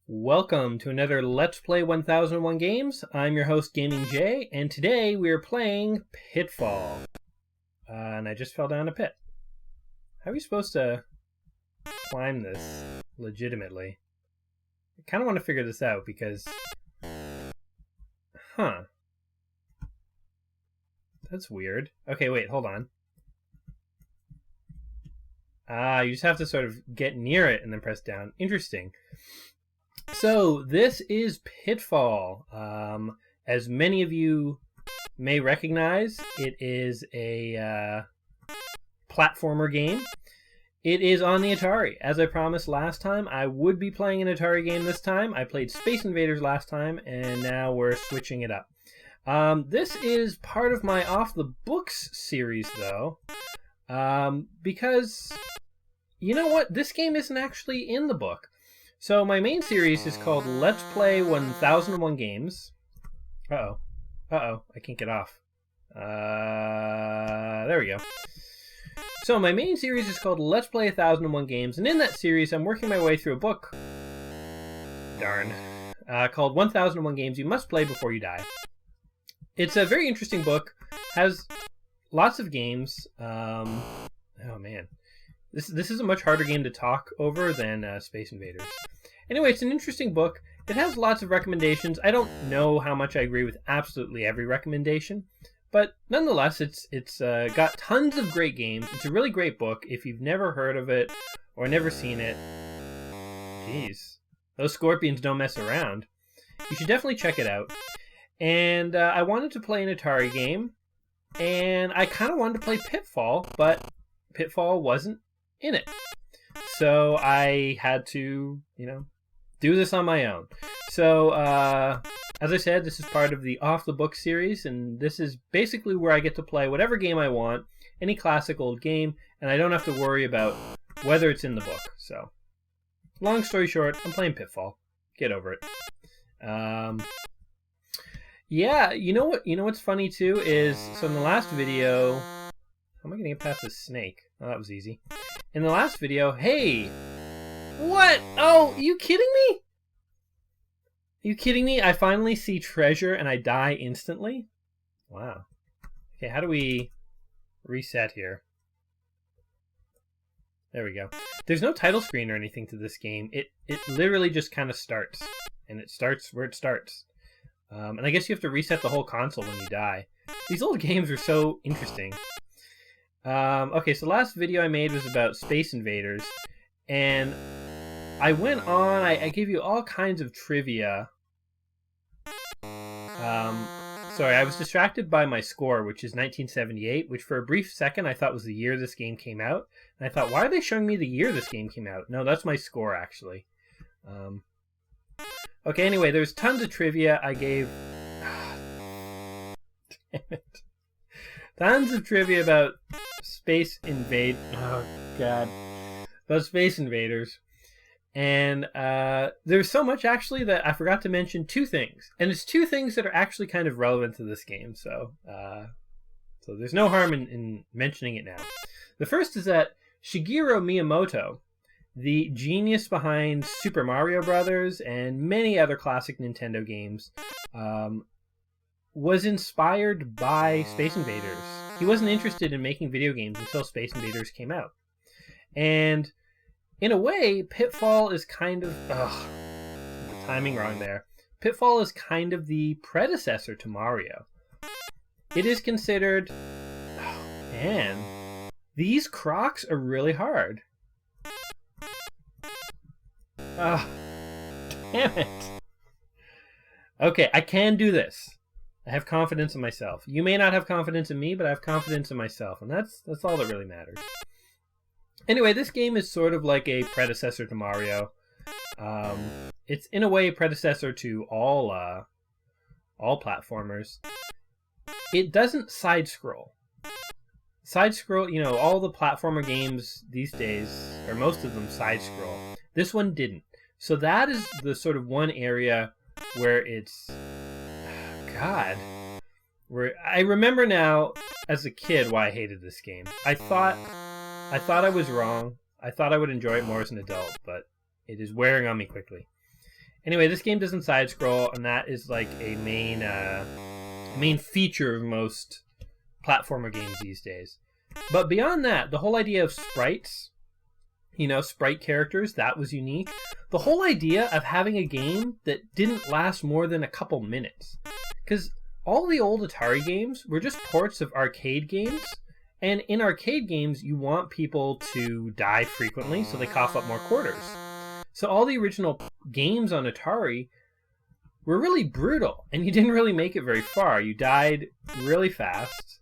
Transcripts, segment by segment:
Welcome to another Let's Play 1001 Games. I'm your host, Gaming Jay, and today we are playing Pitfall. And I just fell down a pit. How are we supposed to climb this legitimately? I kind of want to figure this out because... That's weird. Okay, wait, hold on. You just have to sort of get near it and then press down. Interesting. So, this is Pitfall. As many of you may recognize, it is a platformer game. It is on the Atari. As I promised last time, I would be playing an Atari game this time. I played Space Invaders last time, and now we're switching it up. This is part of my Off the Books series, though, because, you know what? This game isn't actually in the book. So my main series is called Let's Play 1001 Games. Uh-oh, I can't get off. There we go. So my main series is called Let's Play 1001 Games, and in that series I'm working my way through a book, called 1001 Games You Must Play Before You Die. It's a very interesting book, has lots of games. Oh man. This is a much harder game to talk over than Space Invaders. Anyway, it's an interesting book. It has lots of recommendations. I don't know how much I agree with absolutely every recommendation, but nonetheless, it's got tons of great games. It's a really great book. If you've never heard of it or never seen it, jeez, those scorpions don't mess around. You should definitely check it out. And I wanted to play an Atari game, and I kind of wanted to play Pitfall, but Pitfall wasn't in it. So I had to, do this on my own. So, as I said, this is part of the Off the Book series, and this is basically where I get to play whatever game I want, any classic old game, and I don't have to worry about whether it's in the book. So, long story short, I'm playing Pitfall. Get over it. Yeah, you know what's funny too is, so in the last video, how am I going to get past this snake? Oh, that was easy. In the last video, hey! What? Oh, you kidding me? Are you kidding me? I finally see treasure and I die instantly? Wow. Okay, how do we reset here? There we go. There's no title screen or anything to this game. It literally just kind of starts. And it starts where it starts. And I guess you have to reset the whole console when you die. These old games are so interesting. Okay, so last video I made was about Space Invaders, and I went on, I gave you all kinds of trivia. Sorry, I was distracted by my score, which is 1978, which for a brief second I thought was the year this game came out. And I thought, why are they showing me the year this game came out? No, that's my score, actually. Okay, anyway, there's tons of trivia I gave... Damn it. Tons of trivia about about Space Invaders. And there's so much, actually, that I forgot to mention two things. And it's two things that are actually kind of relevant to this game, so there's no harm in mentioning it now. The first is that Shigeru Miyamoto, the genius behind Super Mario Brothers and many other classic Nintendo games, was inspired by Space Invaders. He wasn't interested in making video games until Space Invaders came out. And in a way, Pitfall is kind of... the timing wrong there. Pitfall is kind of the predecessor to Mario. It is considered... Oh, man. These crocs are really hard. Oh, damn it. Okay, I can do this. I have confidence in myself. You may not have confidence in me, but I have confidence in myself, and that's all that really matters. Anyway, this game is sort of like a predecessor to Mario. It's in a way a predecessor to all platformers. It doesn't side-scroll. Side-scroll, all the platformer games these days, or most of them, side-scroll. This one didn't. So that is the sort of one area where it's... God. I remember now, as a kid, why I hated this game. I thought I was wrong. I thought I would enjoy it more as an adult, but it is wearing on me quickly. Anyway, this game doesn't side scroll, and that is like a main feature of most platformer games these days. But beyond that, the whole idea of sprites, sprite characters, that was unique. The whole idea of having a game that didn't last more than a couple minutes. Because all the old Atari games were just ports of arcade games. And in arcade games, you want people to die frequently, so they cough up more quarters. So all the original games on Atari were really brutal, and you didn't really make it very far. You died really fast.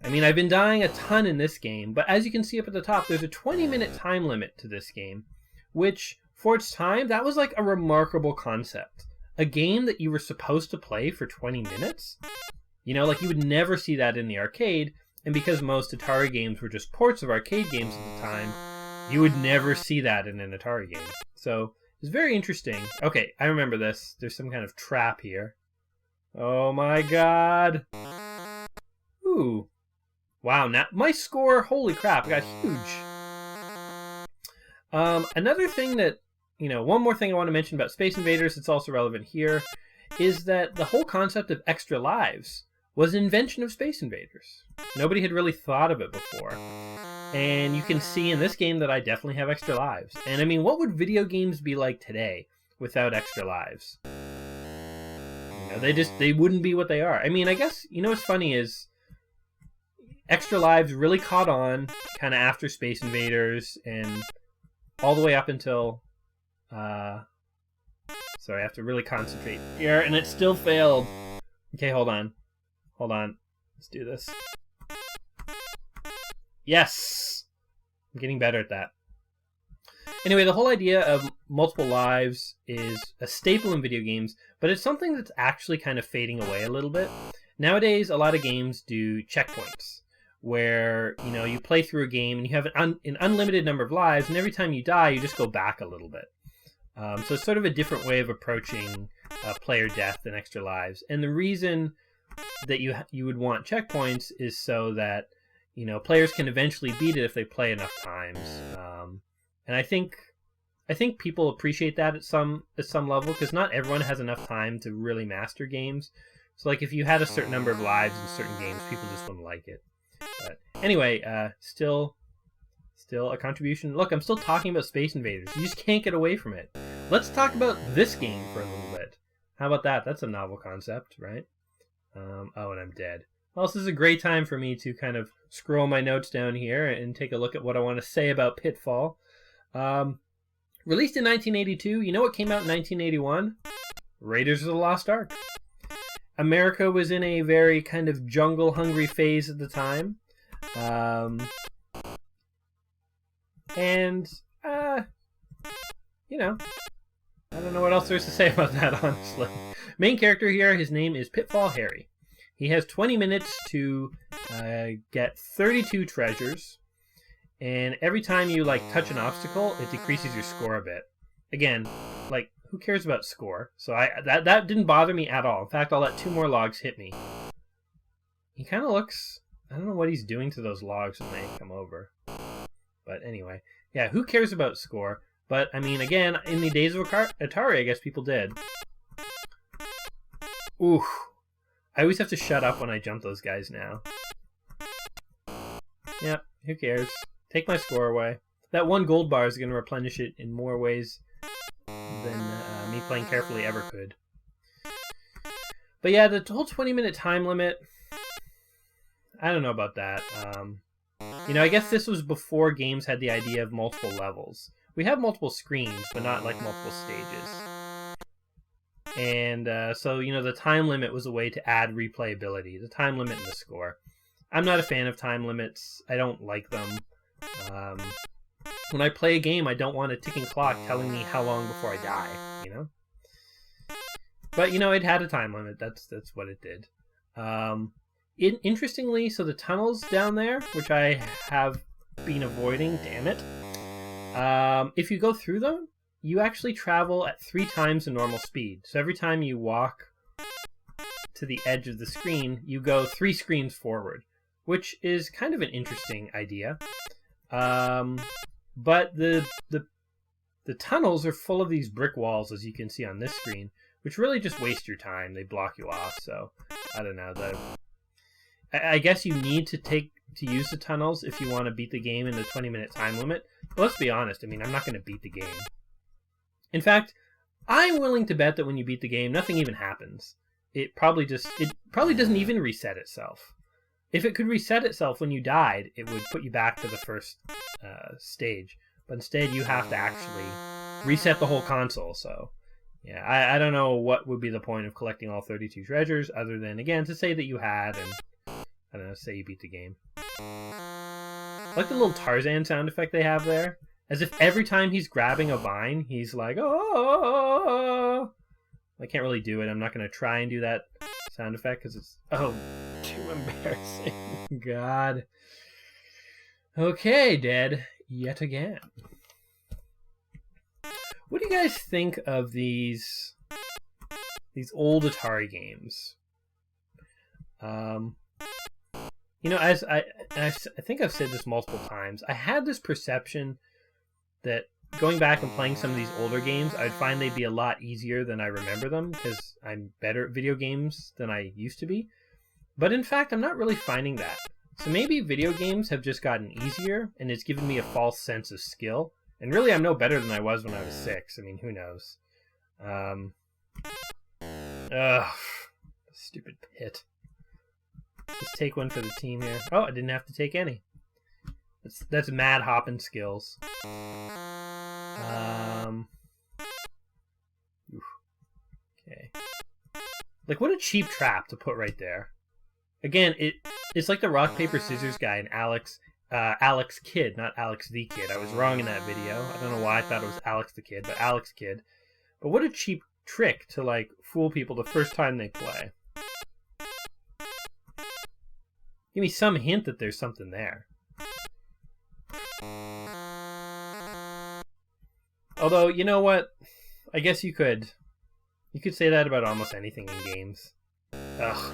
I mean, I've been dying a ton in this game, but as you can see up at the top, there's a 20-minute time limit to this game, which, for its time, that was like a remarkable concept. A game that you were supposed to play for 20 minutes? Like you would never see that in the arcade, and because most Atari games were just ports of arcade games at the time, you would never see that in an Atari game. So, it's very interesting. Okay, I remember this. There's some kind of trap here. Oh my god! Ooh. Wow, now my score, holy crap, it got huge. Another thing that, one more thing I want to mention about Space Invaders, it's also relevant here, is that the whole concept of extra lives was an invention of Space Invaders. Nobody had really thought of it before. And you can see in this game that I definitely have extra lives. And I mean, what would video games be like today without extra lives? They wouldn't be what they are. I mean, I guess, what's funny is extra lives really caught on kind of after Space Invaders and all the way up until... sorry, I have to really concentrate here, and it still failed. Okay, hold on. Let's do this. Yes! I'm getting better at that. Anyway, the whole idea of multiple lives is a staple in video games, but it's something that's actually kind of fading away a little bit. Nowadays, a lot of games do checkpoints, where, you play through a game and you have an unlimited number of lives, and every time you die, you just go back a little bit. So it's sort of a different way of approaching player death and extra lives. And the reason that you would want checkpoints is so that players can eventually beat it if they play enough times. And I think people appreciate that at some level, because not everyone has enough time to really master games. So like if you had a certain number of lives in certain games, people just wouldn't like it. But anyway, still a contribution. Look, I'm still talking about Space Invaders. You just can't get away from it. Let's talk about this game for a little bit. How about that? That's a novel concept, right? Oh, and I'm dead. Well, this is a great time for me to kind of scroll my notes down here and take a look at what I want to say about Pitfall. Released in 1982, you know what came out in 1981? Raiders of the Lost Ark. America was in a very kind of jungle-hungry phase at the time. I don't know what else there's to say about that, honestly. Main character here, his name is Pitfall Harry. He has 20 minutes to get 32 treasures, and every time you touch an obstacle, it decreases your score a bit. Again, who cares about score? So that didn't bother me at all. In fact, I'll let 2 more logs hit me. He kind of looks... I don't know what he's doing to those logs when they come over. But anyway, yeah, who cares about score? But, I mean, again, in the days of Atari, I guess people did. Ooh. I always have to shut up when I jump those guys now. Yeah, who cares? Take my score away. That 1 gold bar is going to replenish it in more ways than me playing carefully ever could. But yeah, the whole 20-minute time limit, I don't know about that. I guess this was before games had the idea of multiple levels. We have multiple screens, but not multiple stages. And so, the time limit was a way to add replayability. The time limit and the score. I'm not a fan of time limits. I don't like them. When I play a game, I don't want a ticking clock telling me how long before I die, But, it had a time limit. That's what it did. Interestingly, so the tunnels down there, which I have been avoiding, damn it. If you go through them, you actually travel at 3 times the normal speed. So every time you walk to the edge of the screen, you go 3 screens forward, which is kind of an interesting idea. But the The tunnels are full of these brick walls, as you can see on this screen, which really just waste your time. They block you off, so I don't know. I guess you need to use the tunnels if you want to beat the game in the 20-minute time limit. But let's be honest, I mean, I'm not going to beat the game. In fact, I'm willing to bet that when you beat the game, nothing even happens. It probably doesn't even reset itself. If it could reset itself when you died, it would put you back to the first stage. But instead, you have to actually reset the whole console. So, yeah, I don't know what would be the point of collecting all 32 treasures, other than, again, to say that you had, and, I don't know, say you beat the game. I like the little Tarzan sound effect they have there. As if every time he's grabbing a vine, he's like, oh. I can't really do it. I'm not going to try and do that sound effect because it's, too embarrassing. God. Okay, dead yet again. What do you guys think of these old Atari games? You know, as I think I've said this multiple times, I had this perception that going back and playing some of these older games, I'd find they'd be a lot easier than I remember them because I'm better at video games than I used to be. But in fact, I'm not really finding that. So maybe video games have just gotten easier and it's given me a false sense of skill. And really, I'm no better than I was when I was 6. I mean, who knows? Stupid pit. Just take one for the team here. Oh, I didn't have to take any. That's mad hopping skills. Okay. Like, what a cheap trap to put right there. Again, it's like the rock paper scissors guy and Alex Kidd, not Alex the Kid. I was wrong in that video. I don't know why I thought it was Alex the Kid, but Alex Kidd. But what a cheap trick to like fool people the first time they play. Give me some hint that there's something there. Although, you know what? I guess you could say that about almost anything in games. Ugh.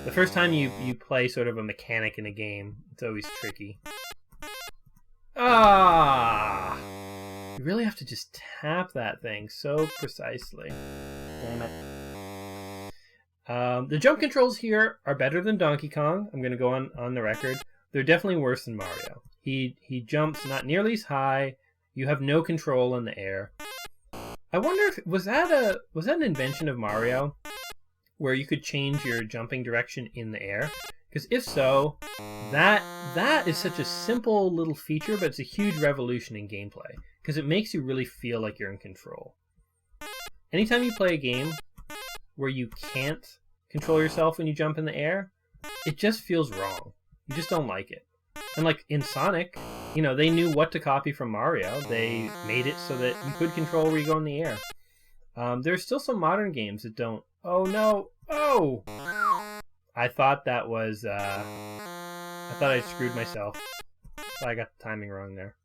The first time you play sort of a mechanic in a game, it's always tricky. Ah! You really have to just tap that thing so precisely. Damn it. The jump controls here are better than Donkey Kong. I'm going to go on the record. They're definitely worse than Mario. He jumps not nearly as high. You have no control in the air. I wonder if was that an invention of Mario, where you could change your jumping direction in the air? Because if so, that is such a simple little feature, but it's a huge revolution in gameplay because it makes you really feel like you're in control. Anytime you play a game where you can't control yourself when you jump in the air, it just feels wrong. You just don't like it. And like in Sonic, you know, they knew what to copy from Mario. They made it so that you could control where you go in the air. There's still some modern games that don't. Oh no! Oh! I thought that was. I thought I screwed myself. I got the timing wrong there.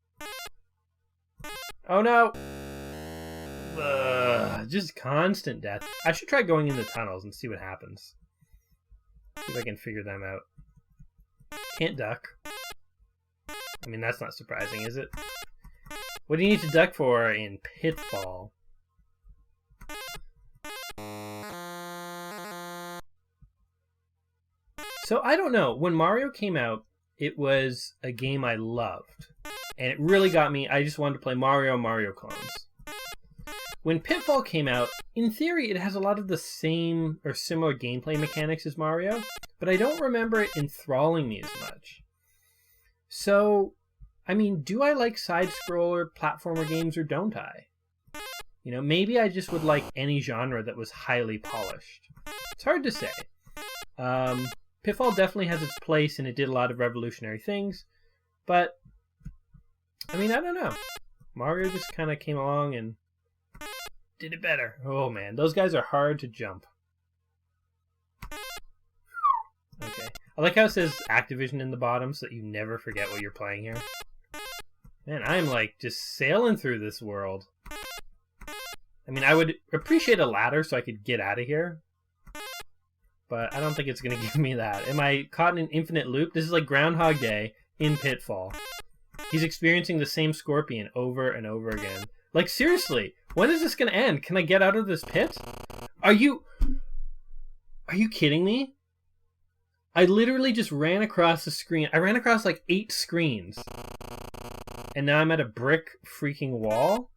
Oh no! Just constant death. I should try going in the tunnels and see what happens. See if I can figure them out. Can't duck. I mean, that's not surprising, is it? What do you need to duck for in Pitfall? So, I don't know. When Mario came out, it was a game I loved. And it really got me. I just wanted to play Mario clones. When Pitfall came out, in theory, it has a lot of the same or similar gameplay mechanics as Mario, but I don't remember it enthralling me as much. So, I mean, do I like side-scroller platformer games or don't I? You know, maybe I just would like any genre that was highly polished. It's hard to say. Pitfall definitely has its place and it did a lot of revolutionary things, but, I mean, I don't know. Mario just kind of came along and did it better. Oh man, those guys are hard to jump. Okay. I like how it says Activision in the bottom so that you never forget what you're playing here. Man, I'm like just sailing through this world. I mean, I would appreciate a ladder so I could get out of here. But I don't think it's going to give me that. Am I caught in an infinite loop? This is like Groundhog Day in Pitfall. He's experiencing the same scorpion over and over again. Like, seriously, when is this gonna end? Can I get out of this pit? Are you kidding me? I literally just ran across the screen. I ran across like 8 screens. And now I'm at a brick freaking wall?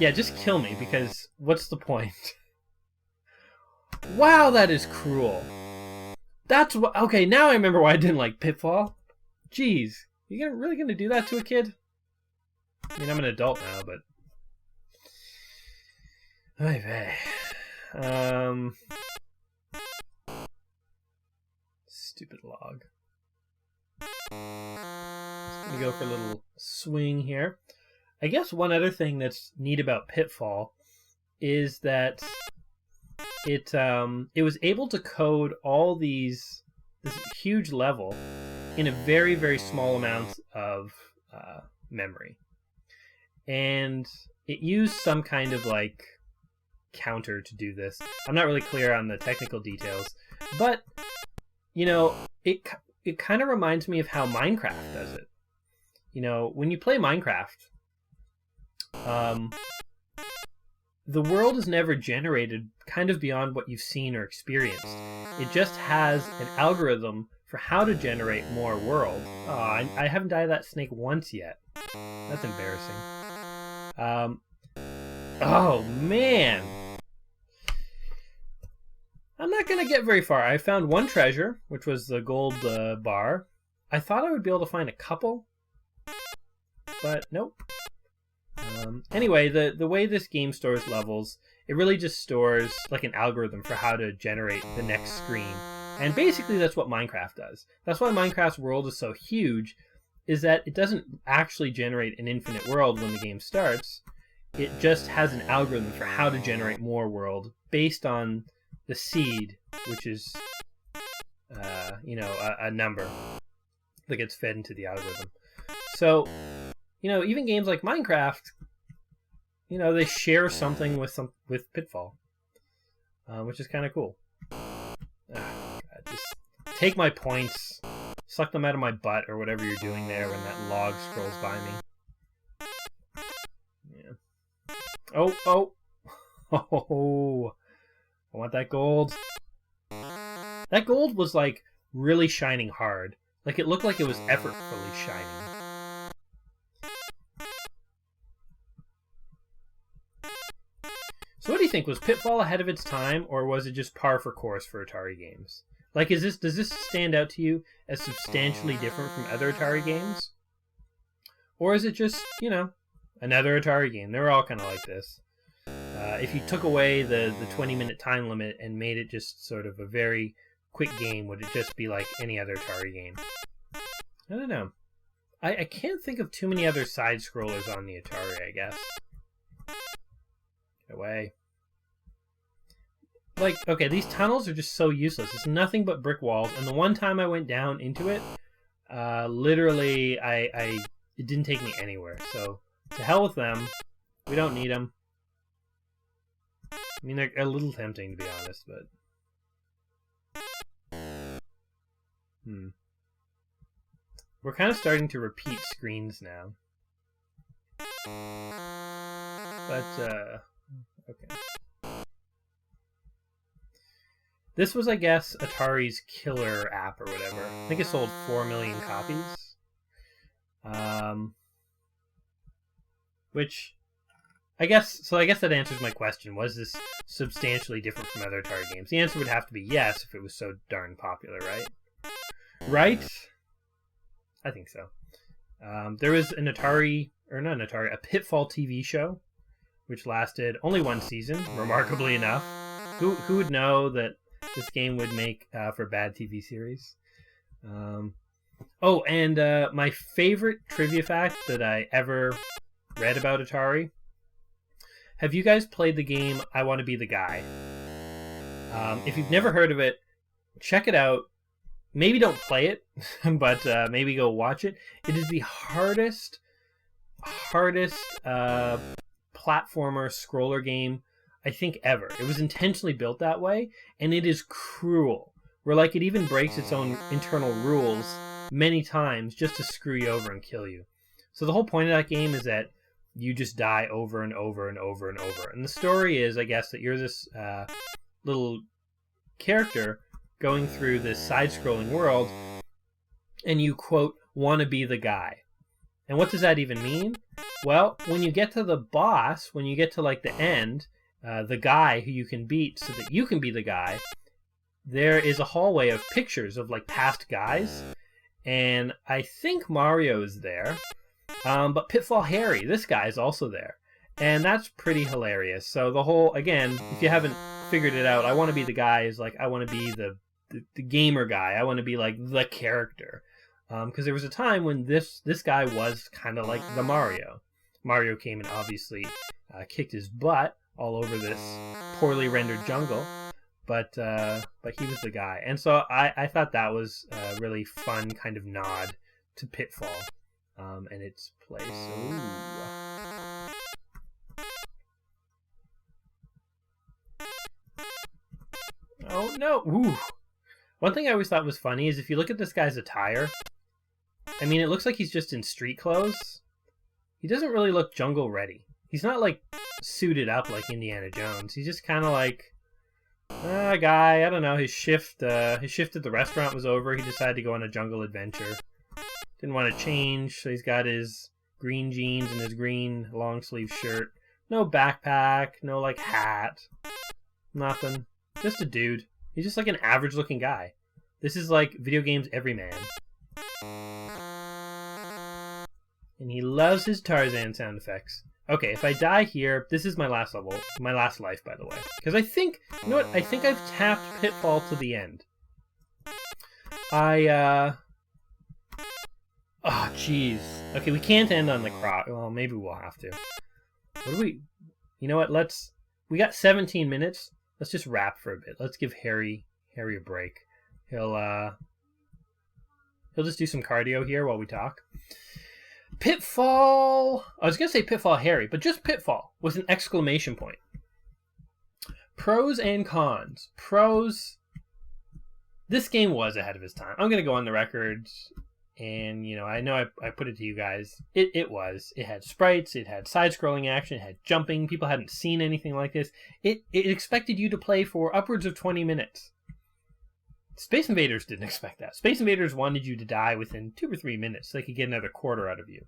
Yeah, just kill me, because what's the point? Wow, that is cruel. That's what... Okay, now I remember why I didn't like Pitfall. Jeez. You really gonna do that to a kid? I mean, I'm an adult now, but... Oy vey. Stupid log. Just gonna go for a little swing here. I guess one other thing that's neat about Pitfall is that it was able to code all this huge level in a very, very small amount of memory. And it used some kind of like counter to do this. I'm not really clear on the technical details, but you know, it kind of reminds me of how Minecraft does it. You know, when you play Minecraft, the world is never generated kind of beyond what you've seen or experienced. It just has an algorithm for how to generate more world. Oh, I haven't died of that snake once yet. That's embarrassing. Oh, man. I'm not going to get very far. I found one treasure, which was the gold bar. I thought I would be able to find a couple, but nope. Anyway, the way this game stores levels, it really just stores like an algorithm for how to generate the next screen. And basically that's what Minecraft does. That's why Minecraft's world is so huge, is that it doesn't actually generate an infinite world when the game starts. It just has an algorithm for how to generate more world based on the seed, which is, a number that gets fed into the algorithm. So, even games like Minecraft, they share something with Pitfall, which is kind of cool. God, just take my points, suck them out of my butt, or whatever you're doing there when that log scrolls by me. Yeah. Oh. I want that gold. That gold was like really shining hard. Like it looked like it was effortfully shining. So what do you think? Was Pitfall ahead of its time, or was it just par for course for Atari games? Like, does this stand out to you as substantially different from other Atari games? Or is it just, another Atari game? They're all kind of like this. If you took away the 20-minute time limit and made it just sort of a very quick game, would it just be like any other Atari game? I don't know. I can't think of too many other side-scrollers on the Atari, I guess. Get away. Like, okay, these tunnels are just so useless. It's nothing but brick walls, and the one time I went down into it, literally, it didn't take me anywhere. So, to hell with them. We don't need them. I mean, they're a little tempting, to be honest, but... We're kind of starting to repeat screens now. But, okay. This was, I guess, Atari's killer app or whatever. I think it sold 4 million copies. Which... I guess that answers my question. Was this substantially different from other Atari games? The answer would have to be yes if it was so darn popular, right? Right? I think so. There was a Pitfall TV show, which lasted only one season, remarkably enough. Who would know that this game would make for a bad TV series? My favorite trivia fact that I ever read about Atari. Have you guys played the game I Want to Be the Guy? If you've never heard of it, check it out. Maybe don't play it, but maybe go watch it. It is the hardest platformer scroller game I think ever. It was intentionally built that way, and it is cruel. Where like it even breaks its own internal rules many times just to screw you over and kill you. So the whole point of that game is that you just die over and over and over and over. And the story is, I guess, that you're this little character going through this side-scrolling world, and you, quote, want to be the guy. And what does that even mean? Well, when you get to the boss, when you get to like the end, the guy who you can beat so that you can be the guy, there is a hallway of pictures of like past guys, and I think Mario is there, but Pitfall Harry, this guy, is also there, and that's pretty hilarious. So the whole, again, if you haven't figured it out, I want to be the guy is like, I want to be the gamer guy. I want to be like the character, because there was a time when this guy was kind of like the Mario. Mario came and obviously kicked his butt all over this poorly rendered jungle, but he was the guy. And so I thought that was a really fun kind of nod to Pitfall and its place. Ooh. Oh no! Ooh. One thing I always thought was funny is if you look at this guy's attire, I mean, it looks like he's just in street clothes. He doesn't really look jungle ready. He's not like suited up like Indiana Jones. He's just kind of like a guy. I don't know. His shift at the restaurant was over. He decided to go on a jungle adventure. Didn't want to change, so he's got his green jeans and his green long sleeve shirt. No backpack, no like hat, nothing. Just a dude. He's just like an average looking guy. This is like video games everyman. And he loves his Tarzan sound effects. Okay, if I die here, this is my last level. My last life, by the way. Because I think, you know what? I think I've tapped Pitfall to the end. Oh, jeez. Okay, we can't end on the croc. Well, maybe we'll have to. What do we... You know what? We got 17 minutes. Let's just rap for a bit. Let's give Harry a break. He'll just do some cardio here while we talk. Pitfall... I was going to say Pitfall Harry, but just Pitfall with an exclamation point. Pros and cons. Pros... This game was ahead of its time. I'm going to go on the record, and, you know I put it to you guys. It was. It had sprites, it had side-scrolling action, it had jumping. People hadn't seen anything like this. It expected you to play for upwards of 20 minutes. Space Invaders didn't expect that. Space Invaders wanted you to die within 2 or 3 minutes so they could get another quarter out of you.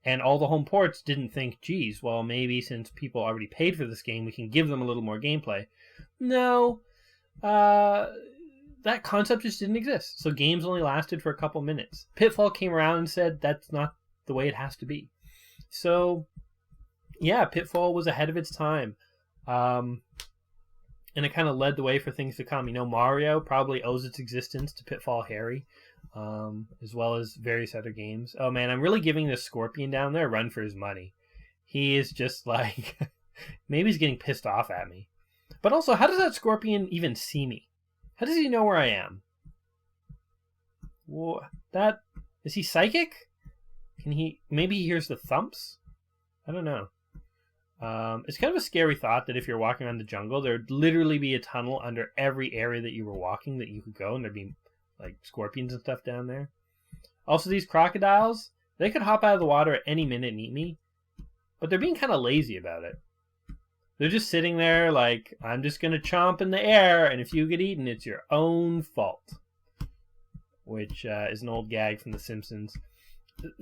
And all the home ports didn't think, geez, well, maybe since people already paid for this game, we can give them a little more gameplay. No. That concept just didn't exist. So games only lasted for a couple minutes. Pitfall came around and said that's not the way it has to be. So, yeah, Pitfall was ahead of its time. And it kind of led the way for things to come. You know, Mario probably owes its existence to Pitfall Harry, as well as various other games. Oh, man, I'm really giving this Scorpion down there a run for his money. He is just like... maybe he's getting pissed off at me. But also, how does that Scorpion even see me? How does he know where I am? Is he psychic? Maybe he hears the thumps? I don't know. It's kind of a scary thought that if you're walking around the jungle, there'd literally be a tunnel under every area that you were walking that you could go, and there'd be like scorpions and stuff down there. Also, these crocodiles, they could hop out of the water at any minute and eat me, but they're being kind of lazy about it. They're just sitting there like, I'm just going to chomp in the air, and if you get eaten, it's your own fault. Which is an old gag from The Simpsons.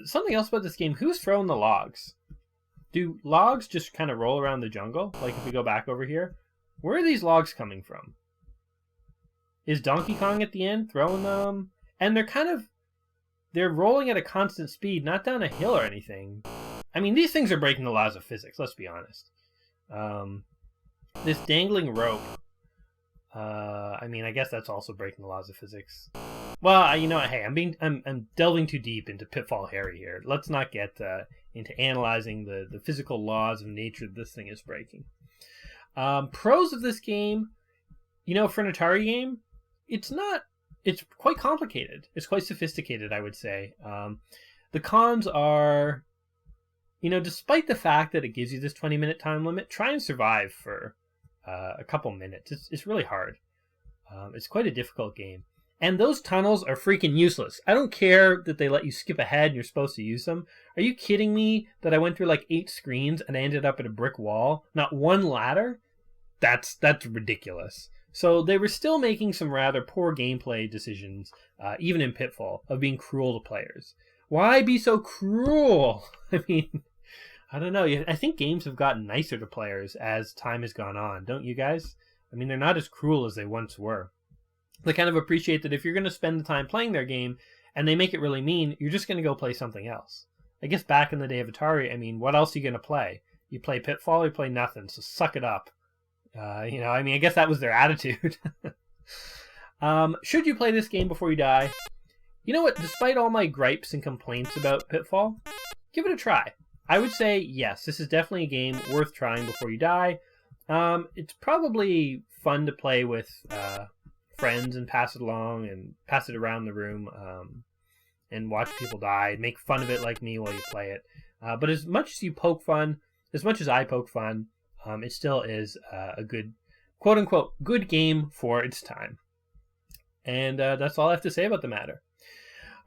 Something else about this game, who's throwing the logs? Do logs just kind of roll around the jungle? Like if we go back over here? Where are these logs coming from? Is Donkey Kong at the end throwing them? And they're rolling at a constant speed, not down a hill or anything. I mean, these things are breaking the laws of physics, let's be honest. This dangling rope. I mean, I guess that's also breaking the laws of physics. Well, you know what? Hey, I'm delving too deep into Pitfall Harry here. Let's not get into analyzing the physical laws of nature this thing is breaking. Pros of this game, you know, for an Atari game, it's quite complicated. It's quite sophisticated, I would say. The cons are, you know, despite the fact that it gives you this 20-minute time limit, try and survive for a couple minutes. It's really hard. It's quite a difficult game. And those tunnels are freaking useless. I don't care that they let you skip ahead and you're supposed to use them. Are you kidding me that I went through like 8 screens and I ended up at a brick wall? Not one ladder? That's ridiculous. So they were still making some rather poor gameplay decisions, even in Pitfall, of being cruel to players. Why be so cruel? I mean, I don't know. I think games have gotten nicer to players as time has gone on, don't you guys? I mean, they're not as cruel as they once were. They kind of appreciate that if you're going to spend the time playing their game and they make it really mean, you're just going to go play something else. I guess back in the day of Atari, I mean, what else are you going to play? You play Pitfall, you play nothing, so suck it up. I mean, I guess that was their attitude. Should you play this game before you die? You know what? Despite all my gripes and complaints about Pitfall, give it a try. I would say, yes, this is definitely a game worth trying before you die. It's probably fun to play with friends and pass it along and pass it around the room and watch people die. Make fun of it like me while you play it. But as much as you poke fun, as much as I poke fun, it still is a good, quote-unquote, good game for its time. And that's all I have to say about the matter.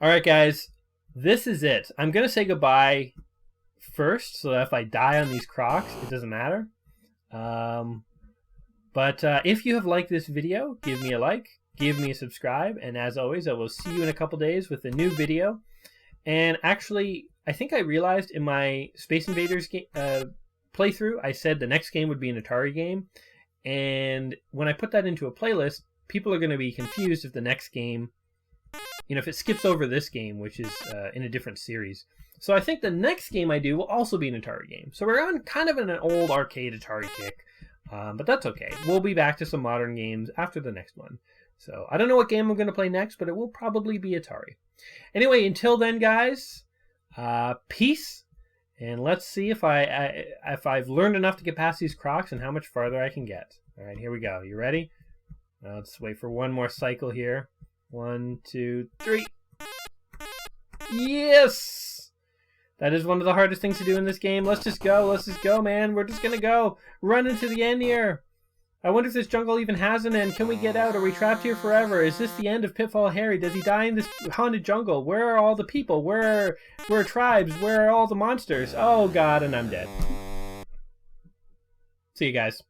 All right, guys, this is it. I'm going to say goodbye first, so that if I die on these crocs, it doesn't matter. But if you have liked this video, give me a like, give me a subscribe, and as always, I will see you in a couple days with a new video. And actually, I think I realized in my Space Invaders playthrough, I said the next game would be an Atari game, and when I put that into a playlist, people are going to be confused if the next game, if it skips over this game, which is in a different series. So I think the next game I do will also be an Atari game. So we're on kind of an old arcade Atari kick, but that's okay. We'll be back to some modern games after the next one. So I don't know what game I'm going to play next, but it will probably be Atari. Anyway, until then, guys, peace. And let's see if I've learned enough to get past these crocs and how much farther I can get. All right, here we go. You ready? Let's wait for one more cycle here. 1, 2, 3. Yes! That is one of the hardest things to do in this game. Let's just go. Let's just go, man. We're just going to go. Run into the end here. I wonder if this jungle even has an end. Can we get out? Are we trapped here forever? Is this the end of Pitfall Harry? Does he die in this haunted jungle? Where are all the people? Where are tribes? Where are all the monsters? Oh, God, and I'm dead. See you guys.